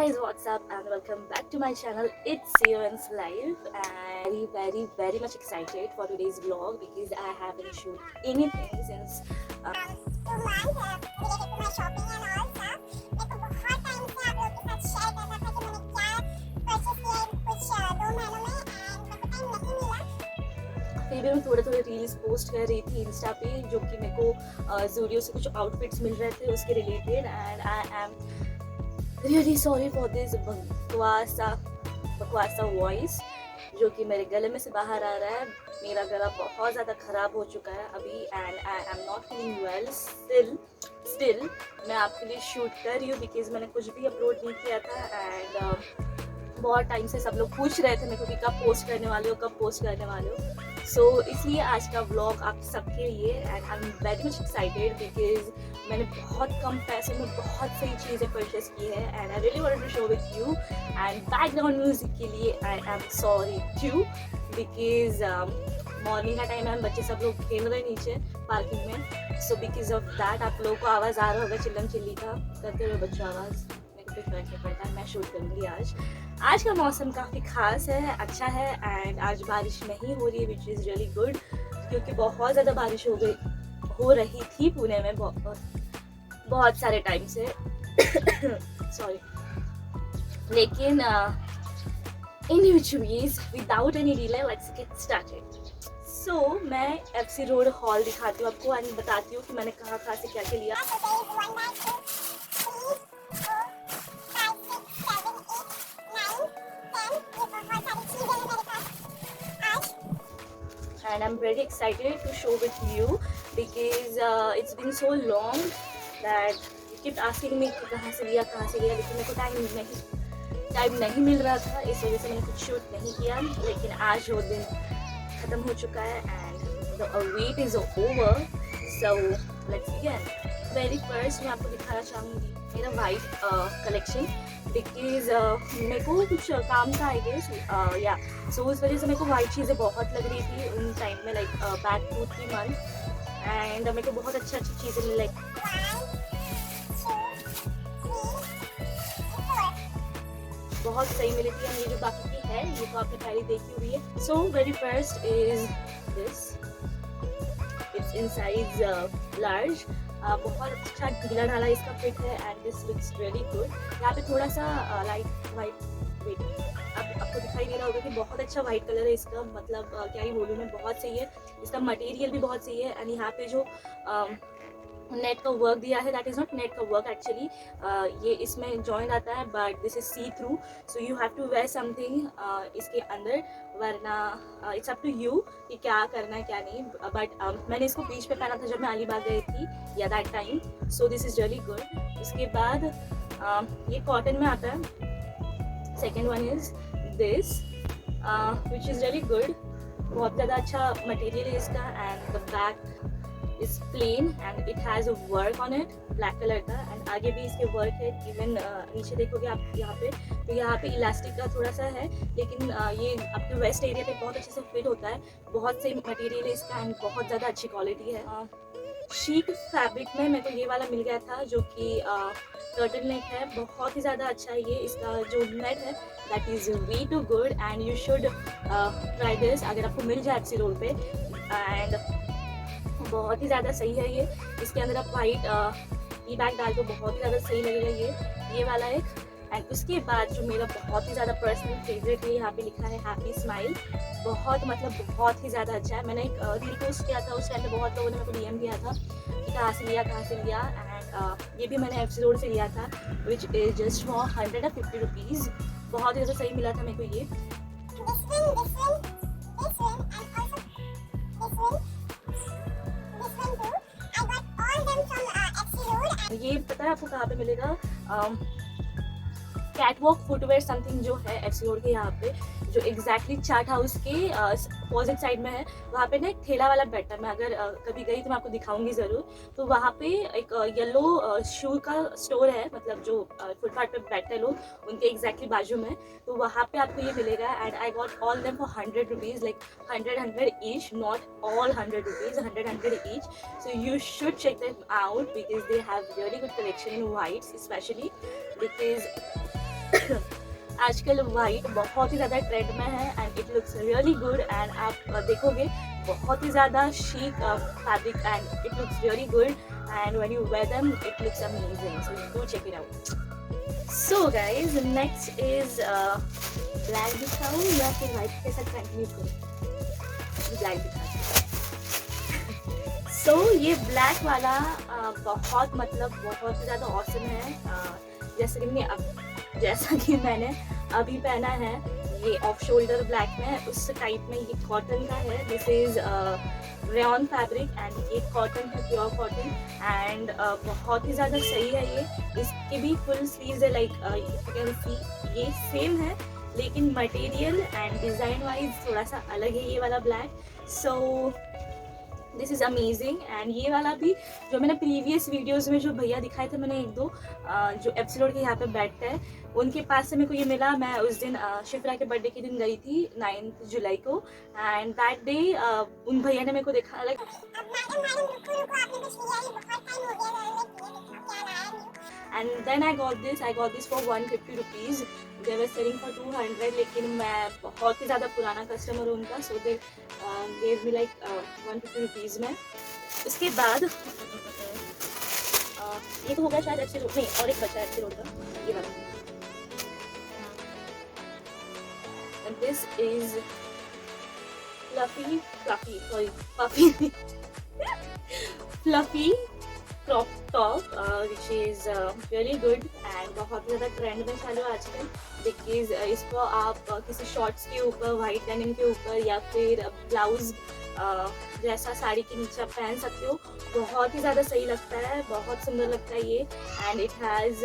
guys, what's up and welcome back to my channel. It's Seven's Life and very much excited for today's vlog because I haven't shoot anything since 2 months related to my shopping and all stuff. मेरे को बहुत time से आप लोगों के साथ share करना था कि मैंने क्या परचेस किया है कुछ 2 महीनों में एंड मेरे को टाइम नहीं मिला. फिर भी मैं थोड़े रील्स पोस्ट कर रही थी इंस्टा पे जो कि मेरे को ज़ूडियो से कुछ आउटफिट्स मिल रहे थे उसके related and I am really sorry for this बकवासा वॉइस जो कि मेरे गले में से बाहर आ रहा है. मेरा गला बहुत ज़्यादा ख़राब हो चुका है अभी and I am not feeling well still मैं आपके लिए शूट कर रही हूँ बिकॉज मैंने कुछ भी अपलोड नहीं किया था एंड बहुत टाइम से सब लोग पूछ रहे थे मेरे को कि कब पोस्ट करने वाले हो. सो इसलिए आज का व्लॉग आप सबके लिए and I am very much excited because मैंने बहुत कम पैसों में बहुत सही चीज़ें परचेस की है and I really wanted to show with you. And background music के लिए I am sorry to because morning का टाइम है, बच्चे सब लोग खेल रहे हैं नीचे पार्किंग में. सो बिकॉज ऑफ दैट आप लोगों को आवाज़ आ रहा होगा चिल्लम चिल्ली का करते हुए बच्चों आवाज़. कोई फर्क नहीं पड़ता, मैं शूट करूँगी. आज का मौसम काफ़ी ख़ास है, अच्छा है एंड आज बारिश नहीं हो रही है विच इज़ रियली गुड क्योंकि बहुत ज़्यादा बारिश हो रही थी पुणे में बहुत सारे टाइम से सॉरी. लेकिन in which means without any delay let's get started. So मैं एफसी रोड हॉल दिखाती हूँ आपको एंड बताती हूँ कि मैंने कहाँ से क्या लिया. And I'm very excited to show with you because it's been so long that you kept asking me कि कहाँ से लिया लेकिन मेरे को टाइम नहीं मिल रहा था, इस वजह से मैंने कुछ शूट नहीं किया. लेकिन आज वो दिन ख़त्म हो चुका है and the wait is over. So let's begin. Very first मैं आपको दिखाना चाहूँगी मेरा वाइट कलेक्शन बिकॉज मेरे को कुछ काम था आई गेस या सो उस वजह से मेरे को वाइट चीज़ें बहुत लग रही थी उन टाइम में लाइक बैक 2-3 मंथ एंड मेरे को बहुत अच्छी चीज़ें मिली लाइक बहुत सही मिली थी. ये जो बाकी की है ये तो आपने पहले देखी हुई है. So very first is this, it's in size large. बहुत अच्छा ढीला ढाला इसका फिट है and this looks really good. यहाँ पे थोड़ा सा लाइट वाइट वेट आपको दिखाई दे रहा होगा कि बहुत अच्छा वाइट कलर है इसका. मतलब क्या ही बोलूँ मैं, बहुत सही है. इसका मटेरियल भी बहुत सही है एंड यहाँ पे जो नेट का वर्क दिया है दैट इज़ नॉट नेट का वर्क एक्चुअली, ये इसमें जॉइन आता है but this is see through so you have to wear something इसके अंदर, वरना इट्स अप टू यू कि क्या करना है क्या नहीं. बट मैंने इसको बीच पे पहना था जब मैं अलीबाग गई थी या that time. So this is really good. उसके बाद ये कॉटन में आता है. Second one is this which is really good. बहुत ज़्यादा अच्छा मटेरियल है इसका and the back is plain and it has a work on it black color का and आगे भी इसके work है. even नीचे देखोगे आप यहाँ पे तो यहाँ पे इलास्टिक का थोड़ा सा है लेकिन ये आपके वेस्ट एरिया पे बहुत अच्छे से फिट होता है. बहुत सही मटेरियल है इसका एंड बहुत ज़्यादा अच्छी क्वालिटी है. शीट फैब्रिक में मेरे को ये वाला मिल गया था जो कि टर्टल नेक है. बहुत ही ज़्यादा अच्छा है ये. इसका जो नेट है that is way too good and you should try this अगर आपको मिल जाए एफसी रोड पे. एंड बहुत ही ज़्यादा सही है ये. इसके अंदर आप वाइट ई बैग डाल दो बहुत ही ज़्यादा सही लगेगा ये वाला एक. एंड उसके बाद जो मेरा बहुत ही ज़्यादा पर्सनल फेवरेट है, यहाँ पे लिखा है हैप्पी स्माइल. बहुत ही ज़्यादा अच्छा है. मैंने एक रील पोस्ट किया था उस टाइम पे बहुत लोगों ने मेरे को DM किया था कि कहाँ से लिया एंड ये भी मैंने एफसी रोड से लिया था which is just for 150 rupees. बहुत ही ज़्यादा सही मिला था मेरे को ये. ये पता है आपको कहाँ पे मिलेगा? कैटवॉक फुटवेयर समथिंग जो है एफसी रोड के यहाँ पे जो एग्जैक्टली चाट हाउस के अपोजिट साइड में है. वहाँ पे ना एक ठेला वाला बैठता है. मैं अगर कभी गई तो मैं आपको दिखाऊंगी ज़रूर. तो वहाँ पे एक येलो शू का स्टोर है, मतलब जो फुटपाथ पे बैठते हैं लोग उनके एग्जैक्टली बाजू में. तो वहाँ पे आपको ये मिलेगा and I got all them for 100 rupees like 100 each, not all 100 rupees, 100 each. So you should check them out because they have really good collection in whites specially because आजकल वाइट बहुत ही ज़्यादा ट्रेंड में है and it looks really good and आप देखोगे बहुत ही ज़्यादा chic fabric and it looks really good and when you wear them it looks amazing, so do check it out. So guys, next is black दिखाऊं या फिर white के साथ कंटिन्यू करूं? Black दिखाऊं. So ये black वाला बहुत मतलब बहुत ही ज़्यादा awesome है. जैसा कि मैंने अभी पहना है, ये ऑफ शोल्डर ब्लैक में, उस टाइप में ये कॉटन का है. This is rayon fabric and ये कॉटन है, प्योर कॉटन एंड बहुत ही ज़्यादा सही है ये. इसके भी फुल स्लीव्स है, लाइक यू कैन सी ये सेम है लेकिन मटेरियल एंड डिज़ाइन वाइज थोड़ा सा अलग है ये वाला black. So this is amazing and ये वाला भी जो मैंने प्रीवियस वीडियोस में जो भैया दिखाए थे, मैंने एक दो जो एप्सिलोड के यहाँ पे बैठते हैं उनके पास से मेरे को ये मिला. मैं उस दिन शिफ्रा के बर्थडे के दिन गई थी 9 जुलाई को एंड दैट डे उन भैया ने मेरे को देखा like and then I got this for 150 rupees. They were selling for 200 लेकिन मैं बहुत ही ज़्यादा पुराना कस्टमर हूँ उनका, so they gave me like 150 rupees में. उसके बाद ये तो हो गया शायद एप्सिलोड, नहीं और एक बचा है एप्सिलोड का, ये वाला. And this is fluffy crop top which is really good and बहुत ज़्यादा ट्रेंड में चालू है आजकल, बिकॉज इसको आप किसी शॉर्ट्स के ऊपर, वाइट डेनिम के ऊपर या फिर ब्लाउज जैसा साड़ी के नीचे आप पहन सकते हो. बहुत ही ज़्यादा सही लगता है, बहुत सुंदर लगता है ये and it has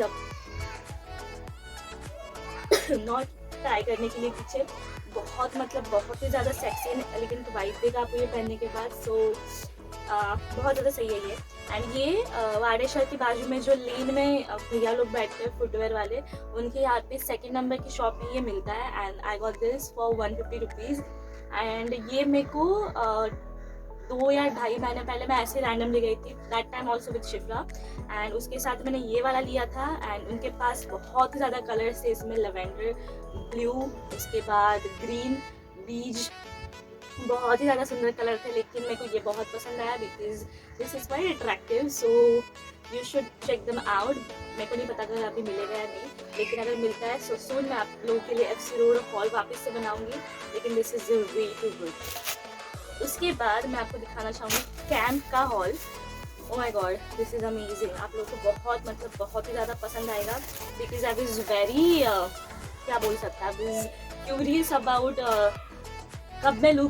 not try करने के लिए पीछे बहुत मतलब बहुत ही ज़्यादा सेक्सी एंड एलिगेंट वाइब देगा आपको ये पहनने के बाद. सो बहुत ज़्यादा सही है ये. एंड ये वाड़े शहर के बाजू में जो लेन में भैया लोग बैठते हैं फुटवेयर वाले, उनके यहाँ पे 2nd नंबर की शॉप में ये मिलता है and I got this for 150 rupees. And ये मेरे को 2 या 2.5 महीने पहले मैं ऐसे रैंडमली गई थी, that time also with Shifra, and उसके साथ मैंने ये वाला लिया था एंड उनके पास बहुत ही ज़्यादा कलर्स थे इसमें, लेवेंडर, ब्लू, उसके बाद ग्रीन, बीज, बहुत ही ज़्यादा सुंदर कलर थे. लेकिन मेरे को ये बहुत पसंद आया because this is very attractive, so you should check them out. मेरे को नहीं पता अगर अभी मिलेगा या नहीं, लेकिन अगर मिलता है सो सून मैं आप लोगों के लिए एफसी रोड हॉल वापस से बनाऊंगी. लेकिन this is way too good. उसके बाद मैं आपको दिखाना चाहूँगी कैंप का hall. Oh my god, this is amazing. आप लोगों को बहुत मतलब बहुत ही ज़्यादा पसंद आएगा बिकॉज आई वाज वेरी क्या बोल सकता है, आई वाज क्यूरियस अबाउट कब मैं लूँ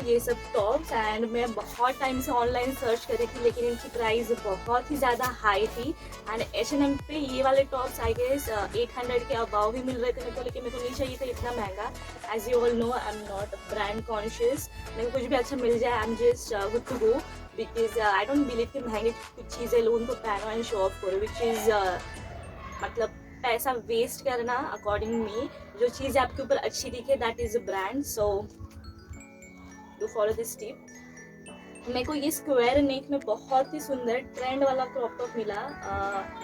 ये सब टॉप्स. एंड मैं बहुत टाइम से ऑनलाइन सर्च कर रही थी लेकिन इनकी प्राइस बहुत ही ज़्यादा हाई थी एंड H&M पे ये वाले टॉप्स आई गेस 800 के अबाव ही मिल रहे थे मेरे को, लेकिन मेरे को नहीं चाहिए था इतना महंगा. As you all know I am not brand conscious, मेरे को कुछ भी अच्छा मिल जाए I am just good to go because I don't believe कि महंगी कुछ चीज़ें लो उनको पहनो एंड शो ऑफ करो, विच इज़ मतलब पैसा वेस्ट करना अकॉर्डिंग मी. जो चीज़ आपके ऊपर अच्छी दिखे that is a brand, so do follow this tip. मेरे को ये स्क्वायर नेक में बहुत ही सुंदर ट्रेंड वाला क्रॉप टॉप मिला.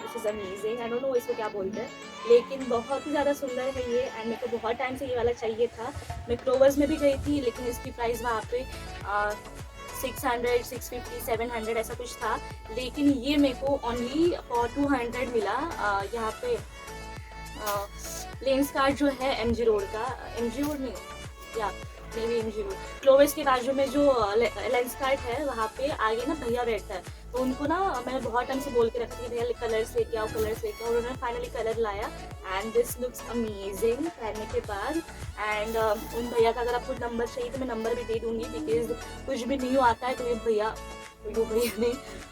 This is amazing, I don't know इसको क्या बोलते हैं, लेकिन बहुत ही ज़्यादा सुंदर है ये एंड मेरे को बहुत टाइम से ये वाला चाहिए था. मैं क्लोवर्स में भी गई थी लेकिन इसकी प्राइस वहाँ पे 600, 650, 700 ऐसा कुछ था, लेकिन ये मेरे को ओनली फॉर 200 मिला. यहाँ पे लेंस कार्ड जो है MG रोड का, MG रोड नहीं या नहीं MG रोड, क्लोवर्स के बाजू में जो लेंस कार्ड है वहाँ पे आगे ना भैया बैठता है, तो उनको ना मैंने बहुत टाइम से बोल के रखा कि भैया कलर्स लेके आओ, और उन्होंने फाइनली कलर लाया एंड दिस लुक्स अमेजिंग पहनने के बाद. एंड उन भैया का अगर आपको नंबर चाहिए तो मैं नंबर भी दे दूँगी बिकॉज कुछ भी न्यू आता है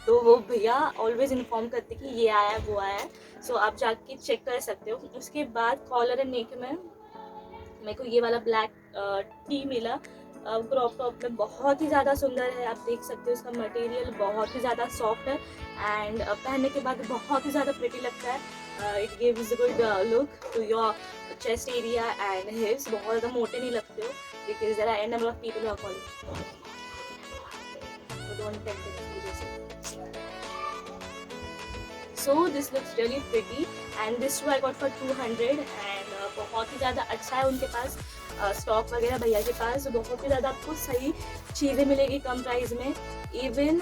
तो वो भैया ऑलवेज इन्फॉर्म करते कि ये आया है वो आया है, सो आप जाके चेक कर सकते हो. उसके बाद कॉलर एंड नेक में मेरे को ये वाला ब्लैक टी मिला क्रॉप टॉप में, बहुत ही ज़्यादा सुंदर है. आप देख सकते हो इसका मटेरियल बहुत ही ज़्यादा सॉफ्ट है एंड पहनने के बाद बहुत ही ज़्यादा प्रिटी लगता है. It gives a good look to your chest area and hips. बहुत ज़्यादा मोटे नहीं लगते हो because there are an number of people who are calling. So this looks really pretty and this too I got for 200 and बहुत ही ज़्यादा अच्छा है उनके पास स्टॉक वगैरह भैया के पास, बहुत ही ज़्यादा आपको सही चीज़ें मिलेगी कम प्राइस में. Even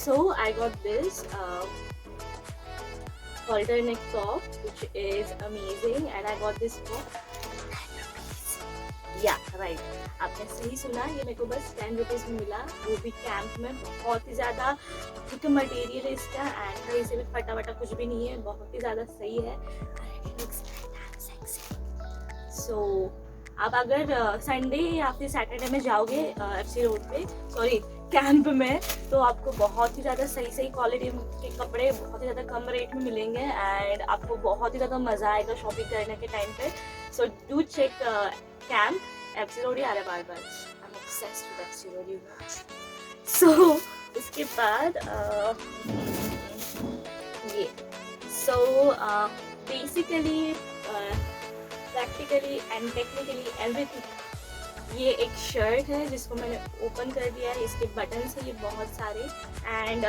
so I got this halter neck top which is amazing and I got this for 10 rupees. Yeah, right. आपने सही सुना, ये मेरे को बस 10 रुपीज़ में मिला, वो भी कैंप में. बहुत ही ज़्यादा थिक मटेरियल है इसका एंड कहीं से भी फटा वटा कुछ भी नहीं है, बहुत ही ज़्यादा सही है. सो आप अगर संडे या फिर सैटरडे में जाओगे FC रोड पे, सॉरी कैंप में, तो आपको बहुत ही ज़्यादा सही सही क्वालिटी के कपड़े बहुत ही ज़्यादा कम रेट में मिलेंगे एंड आपको बहुत ही ज़्यादा मज़ा आएगा शॉपिंग करने के टाइम पे. So do check camp FC road या बार बार. I am obsessed with FC road, you know. So उसके बाद ये basically practically and technically everything. ये एक शर्ट है जिसको मैंने ओपन कर दिया है, इसके बटन्स हैं ये बहुत सारे and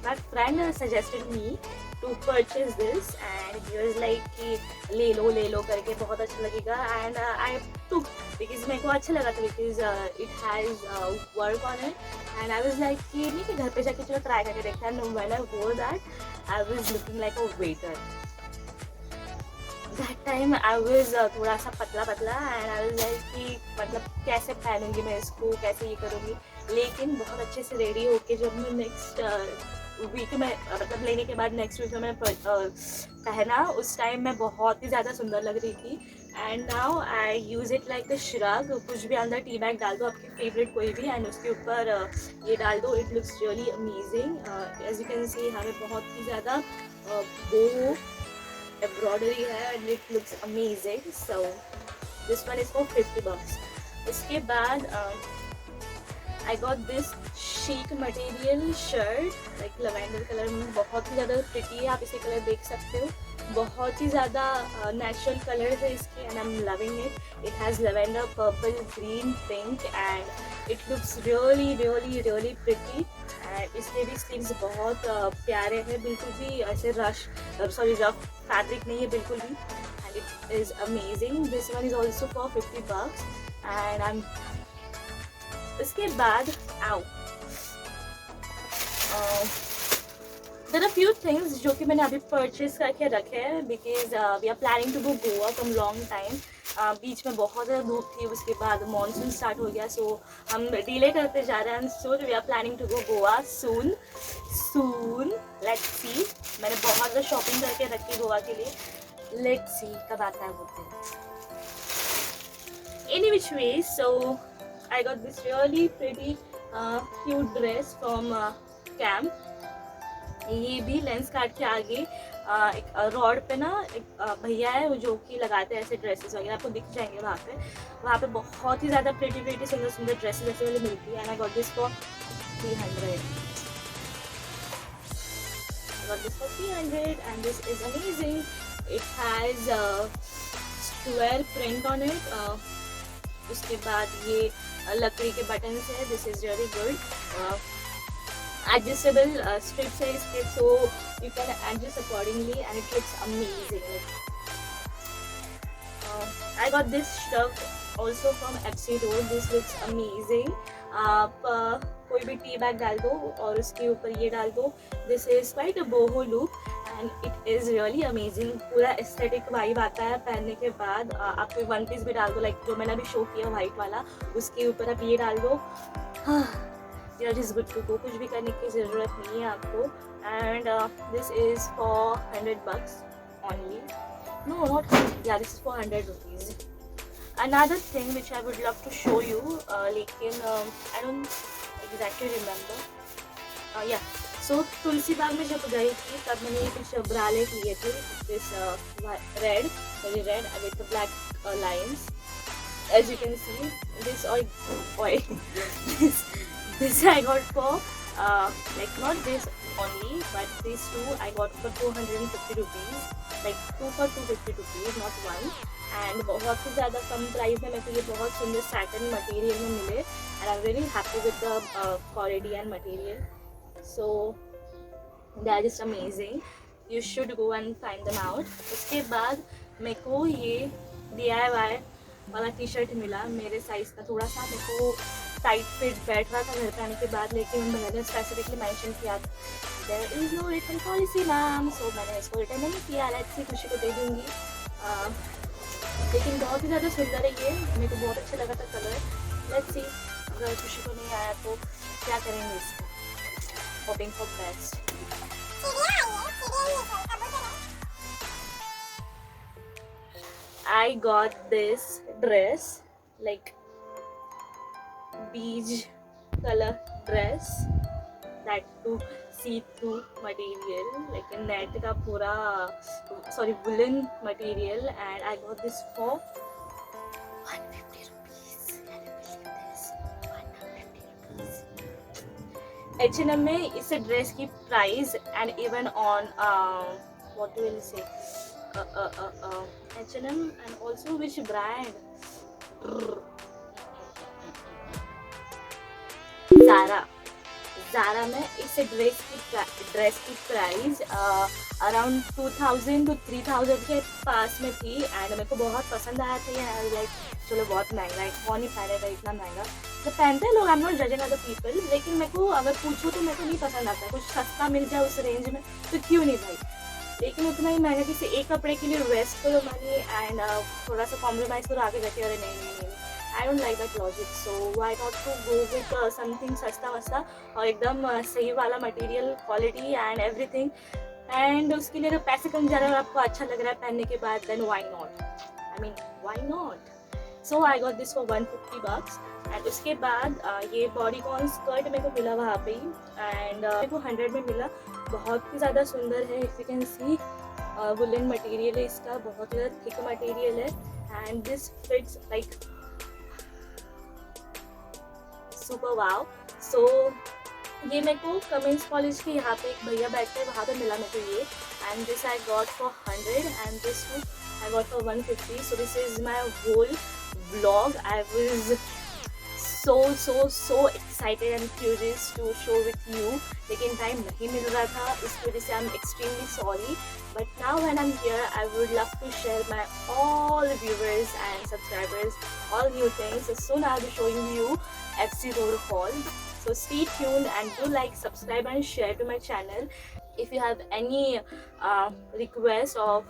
my friend suggested me to purchase this and he was like कि ले लो करके, बहुत अच्छा लगेगा एंड आई टुक बिकॉज मेरे को अच्छा लगा था because it has work on it and I was like कि नहीं कि घर पे जाके चलो ट्राई करके देखते हैं. व्हेन आई वोर that I was looking like a waiter. That time I was थोड़ा सा पतला एंड आई वाज लाइक कि मतलब कैसे पहनूंगी मैं इसको, कैसे ये करूँगी. लेकिन बहुत अच्छे से रेडी होके जब मैं नेक्स्ट वीक में मतलब लेने के बाद नेक्स्ट वीक में मैं पहना, उस टाइम मैं बहुत ही ज़्यादा सुंदर लग रही थी. And now I use it like a shrug. कुछ भी अंदर टी बैग डाल दो, आपकी फेवरेट कोई भी, एंड उसके ऊपर ये डाल दो. It looks really amazing. As you can see हमें बहुत ही ज़्यादा वो एम्ब्रॉयडरी है and it looks amazing. So this one is for $50. इसके बाद I got this chic material shirt like lavender colour में, बहुत ही ज़्यादा प्रिटी है. आप इसके कलर देख सकते हो, बहुत ही ज़्यादा नेचुरल कलर्स है इसके and I am loving it. It has lavender, purple, green, pink and it looks really pretty. And इसके भी स्लीव्स बहुत प्यारे हैं, बिल्कुल भी ऐसे रफ फैब्रिक नहीं है बिल्कुल भी and it is amazing. This one is also for $50 and I M. इसके बाद देयर आर फ्यू थिंग्स जो कि मैंने अभी परचेज करके रखे हैं because we are planning to go Goa from long time. बीच में बहुत ज़्यादा धूप थी, उसके बाद मॉनसून स्टार्ट हो गया, सो हम डिले करते जा रहे हैं. So we are planning to go Goa soon. Let's see. मैंने बहुत ज़्यादा शॉपिंग करके रखी गोवा के लिए. लेट्स सी कब आता है वो दिन. Any which way, so I got this really pretty cute dress from Camp. ये भी लेंस काट के आगे एक रोड पे ना एक भैया है वो जो कि लगाते हैं ऐसे ड्रेसेस वगैरह, आपको दिख जाएंगे वहाँ पे बहुत ही ज़्यादा प्रिटी सुंदर ड्रेसेस ऐसे वाली मिलती है. And I got this for 300. I got this for 300 and this is amazing. It has square print on it. उसके बाद ये लकड़ी के बटन्स है. This is really good. Adjustable strips है इसके, so you can adjust accordingly and it looks amazing. I got this shirt also from FC road. This looks amazing. आप कोई भी टी बैग डाल दो और उसके ऊपर ये डाल दो. This is quite a boho look and it is really amazing. पूरा एस्थेटिक वाइब आता है पहनने के बाद. आप कोई वन पीस भी डाल दो, लाइक जो मैंने अभी शो किया वाइट वाला, उसके ऊपर आप ये डाल दो. Your is good to go. कुछ भी करने की ज़रूरत नहीं है आपको. And this is for $100 only. No not, या this is for 100 rupees. Another thing which I would love to show you, लेकिन I don't exactly remember. Yeah. So तुलसी बाग में जब गई थी तब मैंने कुछ ब्रालेट लिए थे. This red with the black lines. As you can see, this I got for like not this only, but these two I got for 450 rupees, like 2 for 250 rupees, not one. And बहुत ही ज़्यादा कम price में मेरे को ये बहुत सुंदर Satan material में मिले, and I am very happy with the quality and material. So they are just amazing, you should go and find them out. उसके बाद मेरे को ये DIY वाला टी शर्ट मिला मेरे साइज़ का, थोड़ा सा मेरे को टाइट फिट बैठ रहा था घर पे आने के बाद, लेकिन मैंने ने स्पेसिफिकली मेंशन किया there is no return policy ma'am, so मैंने इसको रिटर्न नहीं किया. लेट्स सी, खुशी को दे दूँगी. लेकिन बहुत ही ज़्यादा सुंदर है ये, मेरे को बहुत अच्छा लगा था कलर. लेट्स सी, अगर खुशी को नहीं आया तो क्या करेंगे इसका. Hoping for best. I got this dress, like beige color dress, that too see-through material, like a net ka pura, sorry, woolen material, and I got this for 150 rupees. Can you believe this? 150 rupees. H&M में इस dress की price and even on what do you say, H&M and also which brand, Zara में इस dress की price around 2000 to 3000 के पास में थी, and मेरे को बहुत पसंद आया था ये. लाइक चलो बहुत महंगा है, कौन ही पहनेगा इतना महंगा. तो पहनते हैं लोग, आई am not judging other people, लेकिन मेरे को अगर पूछो तो मेरे को नहीं पसंद आता. कुछ सस्ता मिल जाए उस रेंज में तो क्यों नहीं भाई, लेकिन उतना ही महंगा किसी एक कपड़े के लिए वेस्ट करो मनी एंड थोड़ा सा कॉम्प्रोमाइज़ करो आगे जाके. अरे नहीं, I don't like that logic. So I thought to go with something सस्ता वस्ता और एकदम सही वाला material, quality and everything. And उसके लिए अगर पैसे कम जा रहे हैं और आपको अच्छा लग रहा है पहनने के बाद, then why not, I mean why not. So I got this for 150 bucks. And उसके बाद ये बॉडीकॉन स्कर्ट मेरे को मिला वहाँ पे ही, एंड मेरे को 100 में मिला. बहुत ही ज़्यादा सुंदर है. If you can see, woollen material है इसका, बहुत ही ज़्यादा थिक मटेरियल है, and this fits like super wow. So ये मेरे को कमेंस कॉलेज के यहाँ पे एक भैया बैठते हैं वहाँ पे मिला मेरे को ये, and this I got for 100 and this two I got for 150. So this is my whole vlog. I was so excited and curious to show with you, लेकिन टाइम नहीं मिल रहा था, इस वजह से I'm extremely sorry. But now when I'm here, I would love to share my all viewers and subscribers all new things. So soon I'll be showing you FC Road haul. So stay tuned and do like, subscribe and share to my channel. If you have any request of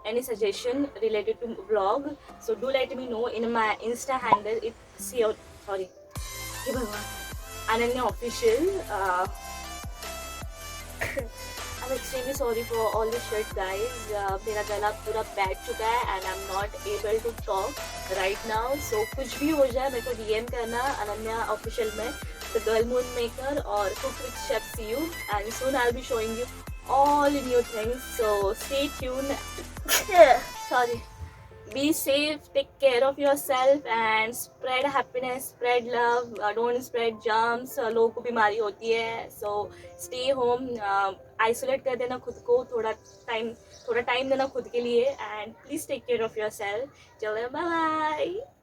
any suggestion related to vlog, so do let me know in my Insta handle. It's sorry, हे भगवान, Ananya Official. I'm extremely sorry for all the shit guys. मेरा गला पूरा बैठ चुका है and I'm not able to talk right now. So कुछ भी हो जाए मेरे को DM करना Ananya Official में, The Girl Moon Maker or Cook with Chef CU, and soon I'll be showing you all new things. So stay tuned. Sorry. Be safe, take care of yourself and spread happiness, spread love, don't spread germs. लोगों को बीमारी होती है, so stay home, isolate कर देना खुद को, थोड़ा टाइम देना खुद के लिए, and please take care of yourself. चलो, bye bye.